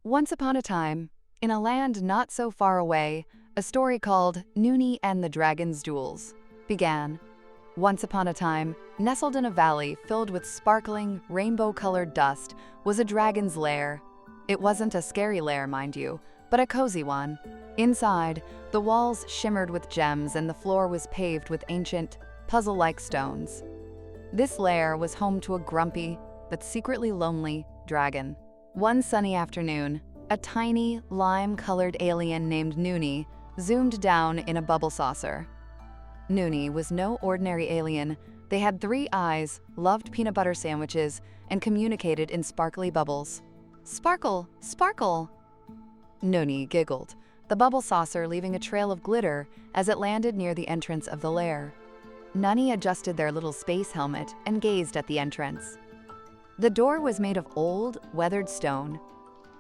Once upon a time, in a land not so far away, a story called Nuny and the Dragon's Jewels began. Once upon a time, nestled in a valley filled with sparkling, rainbow-colored dust, was a dragon's lair. It wasn't a scary lair, mind you, but a cozy one. Inside, the walls shimmered with gems and the floor was paved with ancient, puzzle-like stones. This lair was home to a grumpy, but secretly lonely, dragon. One sunny afternoon, a tiny, lime-colored alien named Nuny zoomed down in a bubble saucer. Nuny was no ordinary alien. They had 3 eyes, loved peanut butter sandwiches, and communicated in sparkly bubbles. "Sparkle, sparkle!" Nuny giggled, the bubble saucer leaving a trail of glitter as it landed near the entrance of the lair. Nuny adjusted their little space helmet and gazed at the entrance. The door was made of old, weathered stone,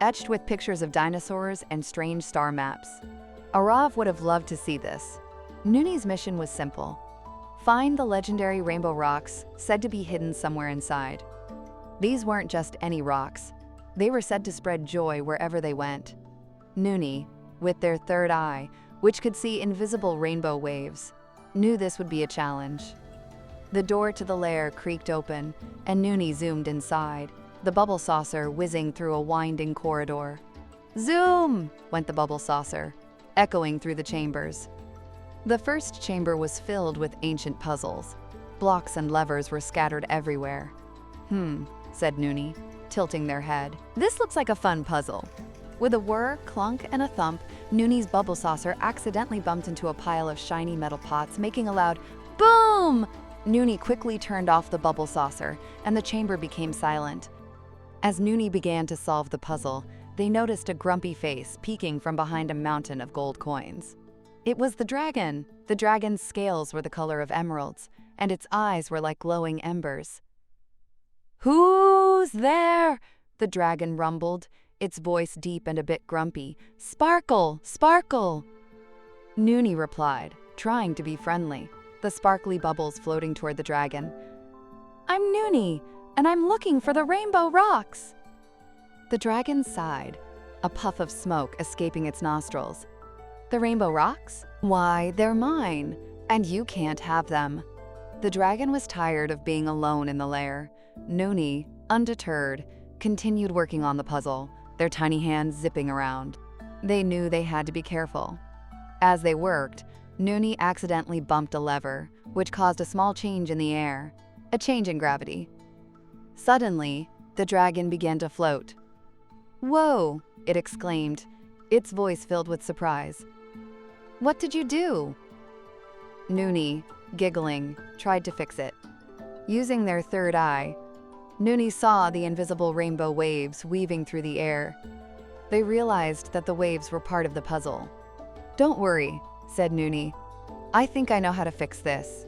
etched with pictures of dinosaurs and strange star maps. Aarav would have loved to see this. Nuny's mission was simple: find the legendary rainbow rocks said to be hidden somewhere inside. These weren't just any rocks. They were said to spread joy wherever they went. Nuny, with their 3rd eye, which could see invisible rainbow waves, knew this would be a challenge. The door to the lair creaked open, and Nuny zoomed inside, the bubble saucer whizzing through a winding corridor. Zoom! Went the bubble saucer, echoing through the chambers. The first chamber was filled with ancient puzzles. Blocks and levers were scattered everywhere. Said Nuny, tilting their head. "This looks like a fun puzzle." With a whir, clunk, and a thump, Nuny's bubble saucer accidentally bumped into a pile of shiny metal pots, making a loud boom! Nuny quickly turned off the bubble saucer, and the chamber became silent. As Nuny began to solve the puzzle, they noticed a grumpy face peeking from behind a mountain of gold coins. It was the dragon. The dragon's scales were the color of emeralds, and its eyes were like glowing embers. "Who's there?" the dragon rumbled, its voice deep and a bit grumpy. "Sparkle, sparkle!" Nuny replied, trying to be friendly, the sparkly bubbles floating toward the dragon. "I'm Nuny, and I'm looking for the rainbow rocks." The dragon sighed, a puff of smoke escaping its nostrils. "The rainbow rocks? Why, they're mine, and you can't have them." The dragon was tired of being alone in the lair. Nuny, undeterred, continued working on the puzzle, their tiny hands zipping around. They knew they had to be careful. As they worked, Nuny accidentally bumped a lever, which caused a small change in the air, a change in gravity. Suddenly, the dragon began to float. "Whoa!" it exclaimed, its voice filled with surprise. "What did you do?" Nuny, giggling, tried to fix it. Using their 3rd eye, Nuny saw the invisible rainbow waves weaving through the air. They realized that the waves were part of the puzzle. "Don't worry," said Nuny. "I think I know how to fix this."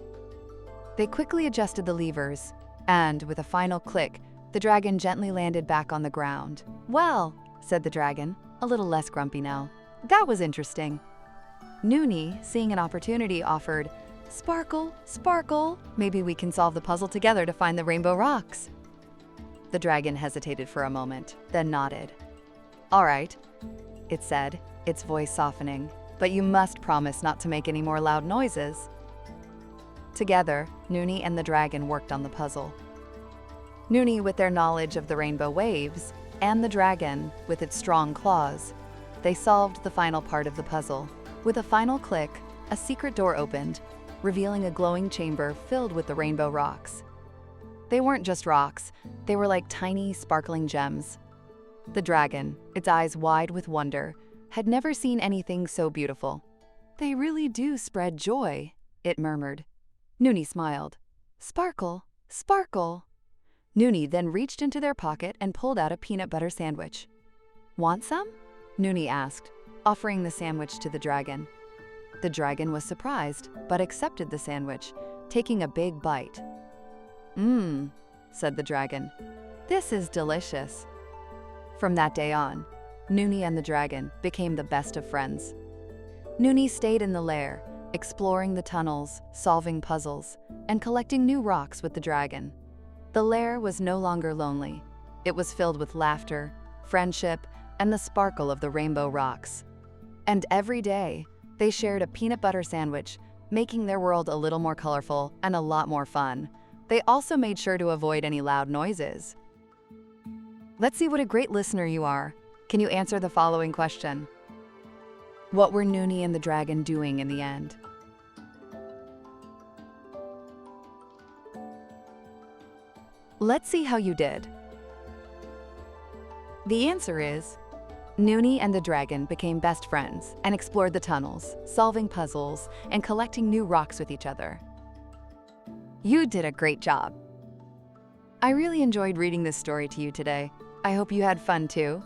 They quickly adjusted the levers, and with a final click, the dragon gently landed back on the ground. "Well," said the dragon, a little less grumpy now, "that was interesting." Nuny, seeing an opportunity, offered, "Sparkle, sparkle, maybe we can solve the puzzle together to find the rainbow rocks." The dragon hesitated for a moment, then nodded. "All right," it said, its voice softening, "but you must promise not to make any more loud noises." Together, Nuny and the dragon worked on the puzzle. Nuny with their knowledge of the rainbow waves, and the dragon with its strong claws. They solved the final part of the puzzle. With a final click, a secret door opened, revealing a glowing chamber filled with the rainbow rocks. They weren't just rocks, they were like tiny, sparkling gems. The dragon, its eyes wide with wonder, had never seen anything so beautiful. "They really do spread joy," it murmured. Nuny smiled. "Sparkle, sparkle." Nuny then reached into their pocket and pulled out a peanut butter sandwich. "Want some?" Nuny asked, offering the sandwich to the dragon. The dragon was surprised, but accepted the sandwich, taking a big bite. Said the dragon. "This is delicious." From that day on, Nuny and the dragon became the best of friends. Nuny stayed in the lair, exploring the tunnels, solving puzzles, and collecting new rocks with the dragon. The lair was no longer lonely. It was filled with laughter, friendship, and the sparkle of the rainbow rocks. And every day, they shared a peanut butter sandwich, making their world a little more colorful and a lot more fun. They also made sure to avoid any loud noises. Let's see what a great listener you are. Can you answer the following question? What were Nuny and the dragon doing in the end? Let's see how you did. The answer is, Nuny and the dragon became best friends and explored the tunnels, solving puzzles and collecting new rocks with each other. You did a great job. I really enjoyed reading this story to you today. I hope you had fun too.